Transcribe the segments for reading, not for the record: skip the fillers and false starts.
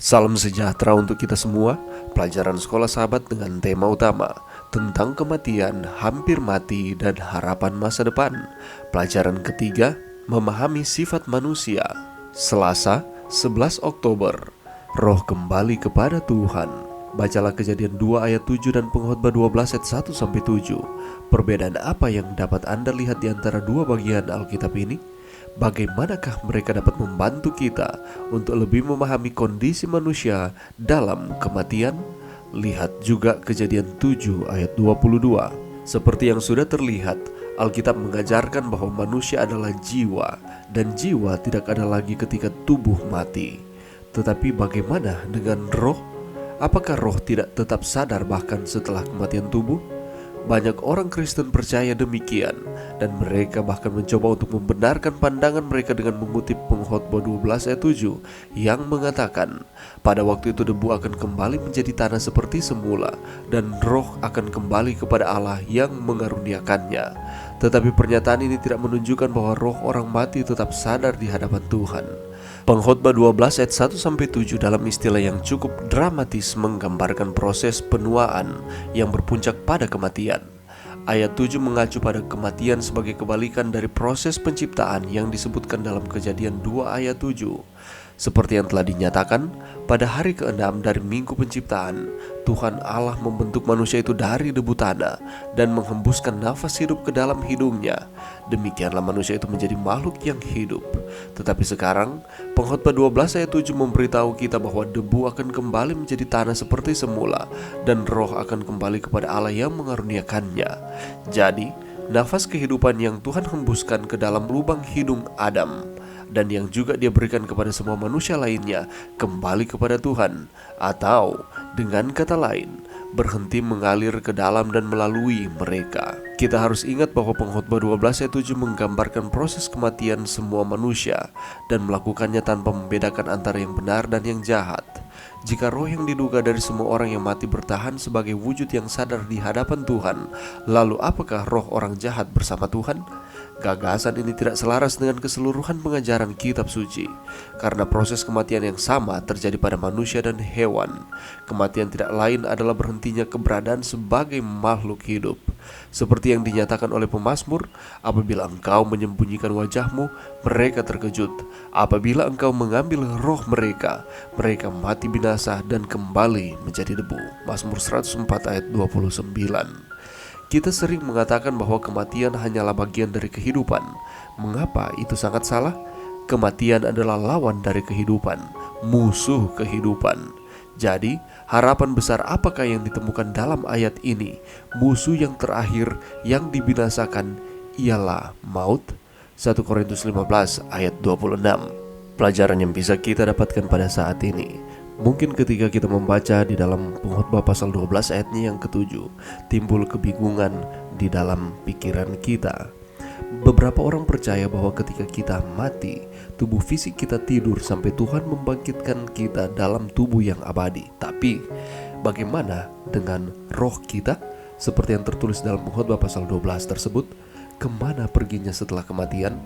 Salam sejahtera untuk kita semua. Pelajaran sekolah sahabat dengan tema utama tentang kematian, hampir mati, dan harapan masa depan. Pelajaran ketiga, memahami sifat manusia. Selasa, 11 Oktober. Roh kembali kepada Tuhan. Bacalah Kejadian 2 ayat 7 dan Pengkhotbah 12 ayat 1-7. Perbedaan apa yang dapat Anda lihat di antara dua bagian Alkitab ini? Bagaimanakah mereka dapat membantu kita untuk lebih memahami kondisi manusia dalam kematian? Lihat juga Kejadian 7 ayat 22. Seperti yang sudah terlihat, Alkitab mengajarkan bahwa manusia adalah jiwa, dan jiwa tidak ada lagi ketika tubuh mati. Tetapi bagaimana dengan roh? Apakah roh tidak tetap sadar bahkan setelah kematian tubuh? Banyak orang Kristen percaya demikian, dan mereka bahkan mencoba untuk membenarkan pandangan mereka dengan mengutip Pengkhotbah 12 ayat 7 yang mengatakan, pada waktu itu debu akan kembali menjadi tanah seperti semula, dan roh akan kembali kepada Allah yang mengaruniakannya. Tetapi pernyataan ini tidak menunjukkan bahwa roh orang mati tetap sadar di hadapan Tuhan. Pengkhotbah 12 ayat 1-7 dalam istilah yang cukup dramatis menggambarkan proses penuaan yang berpuncak pada kematian. Ayat 7 mengacu pada kematian sebagai kebalikan dari proses penciptaan yang disebutkan dalam Kejadian 2 ayat 7. Seperti yang telah dinyatakan, pada hari ke-6 dari minggu penciptaan, Tuhan Allah membentuk manusia itu dari debu tanah dan menghembuskan nafas hidup ke dalam hidungnya. Demikianlah manusia itu menjadi makhluk yang hidup. Tetapi sekarang, Pengkhotbah 12 ayat 7 memberitahu kita bahwa debu akan kembali menjadi tanah seperti semula, dan roh akan kembali kepada Allah yang mengaruniakannya. Jadi, nafas kehidupan yang Tuhan hembuskan ke dalam lubang hidung Adam dan yang juga dia berikan kepada semua manusia lainnya kembali kepada Tuhan, atau dengan kata lain, berhenti mengalir ke dalam dan melalui mereka. Kita harus ingat bahwa Pengkhotbah 12 ayat 7 menggambarkan proses kematian semua manusia dan melakukannya tanpa membedakan antara yang benar dan yang jahat. Jika roh yang diduga dari semua orang yang mati bertahan sebagai wujud yang sadar di hadapan Tuhan, lalu apakah roh orang jahat bersama Tuhan? Gagasan ini tidak selaras dengan keseluruhan pengajaran kitab suci, karena proses kematian yang sama terjadi pada manusia dan hewan. Kematian tidak lain adalah berhentinya keberadaan sebagai makhluk hidup. Seperti yang dinyatakan oleh pemazmur, apabila engkau menyembunyikan wajahmu, mereka terkejut. Apabila engkau mengambil roh mereka, mereka mati binasa dan kembali menjadi debu. Mazmur 104 ayat 29. Kita sering mengatakan bahwa kematian hanyalah bagian dari kehidupan. Mengapa itu sangat salah? Kematian adalah lawan dari kehidupan, musuh kehidupan. Jadi, harapan besar apakah yang ditemukan dalam ayat ini? Musuh yang terakhir yang dibinasakan ialah maut. 1 Korintus 15 ayat 26. Pelajaran yang bisa kita dapatkan pada saat ini, mungkin ketika kita membaca di dalam Pengkhotbah pasal 12 ayatnya yang ke-7, timbul kebingungan di dalam pikiran kita. Beberapa orang percaya bahwa ketika kita mati, tubuh fisik kita tidur sampai Tuhan membangkitkan kita dalam tubuh yang abadi. Tapi bagaimana dengan roh kita? Seperti yang tertulis dalam Pengkhotbah pasal 12 tersebut, kemana perginya setelah kematian?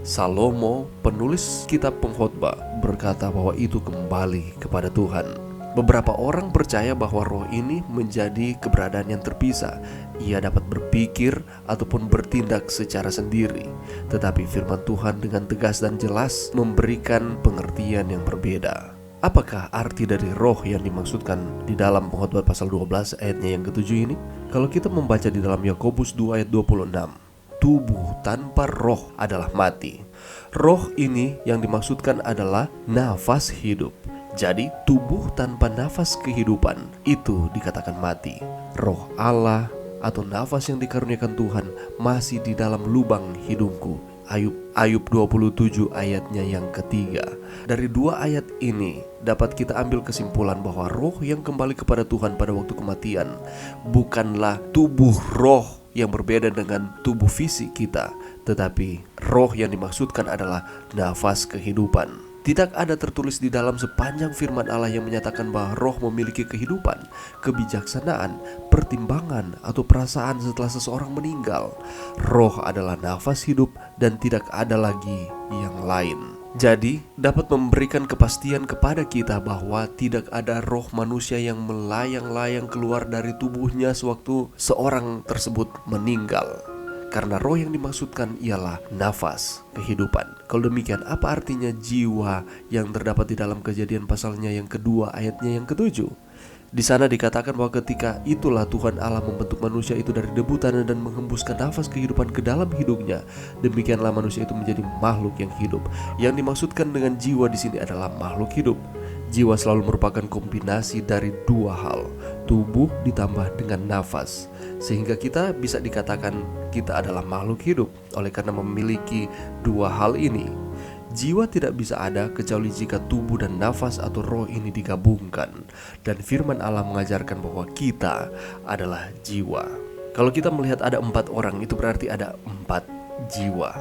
Salomo, penulis kitab Pengkhotbah, berkata bahwa itu kembali kepada Tuhan. Beberapa orang percaya bahwa roh ini menjadi keberadaan yang terpisah. Ia dapat berpikir ataupun bertindak secara sendiri. Tetapi firman Tuhan dengan tegas dan jelas memberikan pengertian yang berbeda. Apakah arti dari roh yang dimaksudkan di dalam Pengkhotbah pasal 12 ayatnya yang ke-7 ini? Kalau kita membaca di dalam Yakobus 2 ayat 26, tubuh tanpa roh adalah mati. Roh ini yang dimaksudkan adalah nafas hidup. Jadi tubuh tanpa nafas kehidupan itu dikatakan mati. Roh Allah atau nafas yang dikaruniakan Tuhan masih di dalam lubang hidungku. Ayub 27 ayatnya yang ketiga. Dari dua ayat ini dapat kita ambil kesimpulan bahwa roh yang kembali kepada Tuhan pada waktu kematian bukanlah tubuh roh yang berbeda dengan tubuh fisik kita, tetapi roh yang dimaksudkan adalah nafas kehidupan. Tidak ada tertulis di dalam sepanjang firman Allah yang menyatakan bahwa roh memiliki kehidupan, kebijaksanaan, pertimbangan, atau perasaan setelah seseorang meninggal. Roh adalah nafas hidup dan tidak ada lagi yang lain. Jadi, dapat memberikan kepastian kepada kita bahwa tidak ada roh manusia yang melayang-layang keluar dari tubuhnya sewaktu seorang tersebut meninggal. Karena roh yang dimaksudkan ialah nafas, kehidupan. Kalau demikian, apa artinya jiwa yang terdapat di dalam Kejadian pasalnya yang kedua ayatnya yang ketujuh? Di sana dikatakan bahwa ketika itulah Tuhan Allah membentuk manusia itu dari debu tanah dan menghembuskan nafas kehidupan ke dalam hidungnya. Demikianlah manusia itu menjadi makhluk yang hidup. Yang dimaksudkan dengan jiwa di sini adalah makhluk hidup. Jiwa selalu merupakan kombinasi dari dua hal, tubuh ditambah dengan nafas, sehingga kita bisa dikatakan kita adalah makhluk hidup oleh karena memiliki dua hal ini. Jiwa tidak bisa ada kecuali jika tubuh dan nafas atau roh ini digabungkan. Dan firman Allah mengajarkan bahwa kita adalah jiwa. Kalau kita melihat ada 4 orang, itu berarti ada 4 jiwa.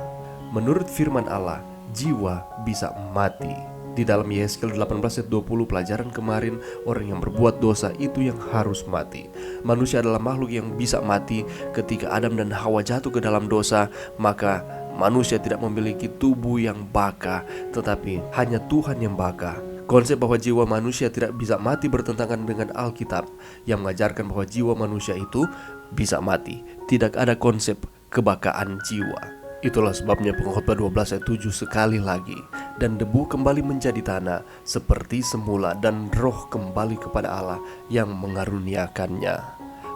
Menurut firman Allah, jiwa bisa mati. Di dalam Yeskel 18 ayat 20 pelajaran kemarin, orang yang berbuat dosa itu yang harus mati. Manusia adalah makhluk yang bisa mati. Ketika Adam dan Hawa jatuh ke dalam dosa, maka manusia tidak memiliki tubuh yang baka, tetapi hanya Tuhan yang baka. Konsep bahwa jiwa manusia tidak bisa mati bertentangan dengan Alkitab yang mengajarkan bahwa jiwa manusia itu bisa mati. Tidak ada konsep kebakaan jiwa. Itulah sebabnya Pengkhotbah 12 ayat 7 sekali lagi, dan debu kembali menjadi tanah seperti semula, dan roh kembali kepada Allah yang mengaruniakannya.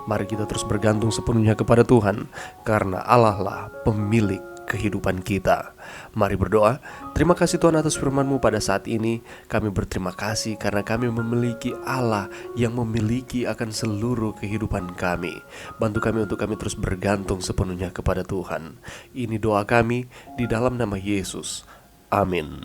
Mari kita terus bergantung sepenuhnya kepada Tuhan, karena Allah lah pemilik kehidupan kita. Mari berdoa. Terima kasih Tuhan atas firman-Mu pada saat ini. Kami berterima kasih karena kami memiliki Allah yang memiliki akan seluruh kehidupan kami. Bantu kami untuk kami terus bergantung sepenuhnya kepada Tuhan. Ini doa kami di dalam nama Yesus. Amin.